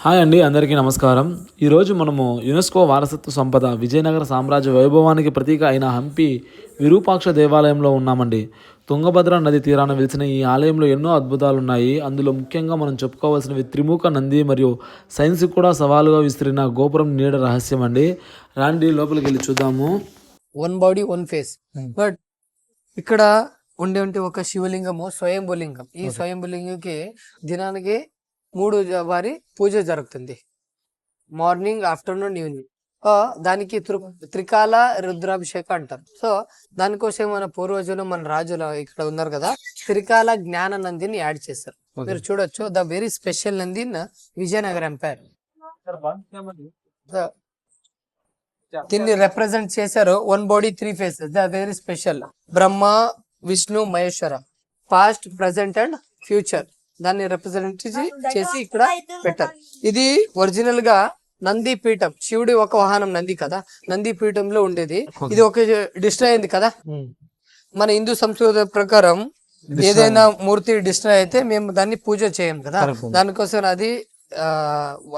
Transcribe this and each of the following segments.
Hi అండి, అందరికీ నమస్కారం. ఈరోజు మనము యునెస్కో వారసత్వ సంపద విజయనగర సామ్రాజ్య వైభవానికి ప్రతీక అయిన హంపి విరూపాక్ష దేవాలయంలో ఉన్నామండి. తుంగభద్ర నది తీరాన వెలిసిన ఈ ఆలయంలో ఎన్నో అద్భుతాలు ఉన్నాయి. అందులో ముఖ్యంగా మనం చెప్పుకోవాల్సినవి త్రిముఖ నంది మరియు సైన్స్కి కూడా సవాలుగా విసిరిన గోపురం నీడ రహస్యం అండి. రాండి లోపలికి వెళ్ళి చూద్దాము. One body one face. But ఇక్కడ ఉండే ఒక శివలింగము స్వయంభులింగం. ఈ స్వయంభులింగంకి దినానికి 3 వారి పూజ జరుగుతుంది, మార్నింగ్, ఆఫ్టర్నూన్, ఈవినింగ్. దానికి త్రికాల రుద్రాభిషేకం అంటారు. సో దానికోసం మన పూర్వజులు, మన రాజులు ఇక్కడ ఉన్నారు కదా, త్రికాల జ్ఞాన నందిని యాడ్ చేశారు. మీరు చూడొచ్చు, the very special Nandi in Vijayanagar empire. దీన్ని రిప్రజెంట్ చేశారు. One body 3 faces, the very special. Brahma, Vishnu, Maheshwara, past, present and future. దాన్ని రిప్రజెంట్ చేసి ఇక్కడ పెట్టారు. ఇది ఒరిజినల్ గా నంది పీఠం, శివుడి ఒక వాహనం నంది కదా, నంది పీఠంలో ఉండేది. ఇది ఒక డిస్ట్రాయ్ అయింది కదా. మన హిందూ సంస్కృతి ప్రకారం ఏదైనా మూర్తి డిస్ట్రాయ్ అయితే మేము దాన్ని పూజ చేయం కదా, దానికోసం అది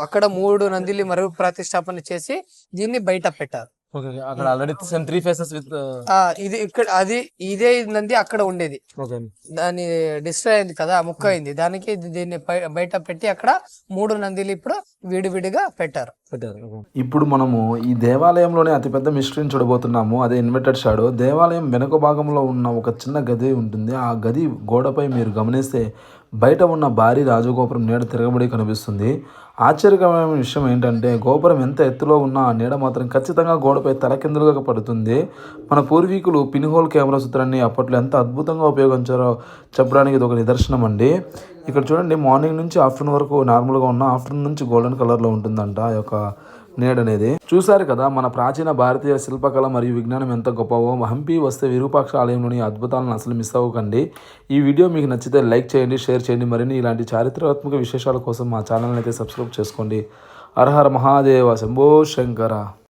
అక్కడ 3 నందిని మరో ప్రతిష్టాపన చేసి దీన్ని బయట పెట్టారు. ఇది ఇక్కడ ఇదే నంది అక్కడ ఉండేది, దాని డిస్ట్రాయ్ అయింది కదా, ముక్క అయింది. దానికి దీన్ని బయట పెట్టి అక్కడ 3 నందిలు ఇప్పుడు విడివిడిగా పెట్టారు. ఇప్పుడు మనము ఈ దేవాలయంలోనే అతిపెద్ద మిస్టరీని చూడబోతున్నాము. అదే ఇన్వర్టెడ్ షాడో. దేవాలయం వెనుక భాగంలో ఉన్న ఒక చిన్న గది ఉంటుంది. ఆ గది గోడపై మీరు గమనిస్తే బయట ఉన్న భారీ రాజగోపురం నీడ తిరగబడి కనిపిస్తుంది. ఆశ్చర్యకరమైన విషయం ఏంటంటే గోపురం ఎంత ఎత్తులో ఉన్నా ఆ నీడ మాత్రం ఖచ్చితంగా గోడపై తలకిందులుగా పడుతుంది. మన పూర్వీకులు పిన్హోల్ కెమెరా సూత్రాన్ని అప్పట్లో ఎంత అద్భుతంగా ఉపయోగించారో చెప్పడానికి ఇది ఒక నిదర్శనం అండి. ఇక్కడ చూడండి, మార్నింగ్ నుంచి ఆఫ్టర్నూన్ వరకు నార్మల్గా ఉన్న, ఆఫ్టర్నూన్ నుంచి గోల్డెన్ కలర్లో ఉంటుందంట ఆ యొక్క నీడ అనేది. చూసారు కదా మన ప్రాచీన భారతీయ శిల్పకళ మరియు విజ్ఞానం ఎంత గొప్పవో. హంపి వస్తే విరూపాక్ష ఆలయంలోని అద్భుతాలను అసలు మిస్ అవ్వకండి. ఈ వీడియో మీకు నచ్చితే లైక్ చేయండి, షేర్ చేయండి. మరిన్ని ఇలాంటి చారిత్రాత్మక విశేషాల కోసం మా ఛానల్ని అయితే సబ్స్క్రైబ్ చేసుకోండి. హర హర మహాదేవ, శంభో శంకర.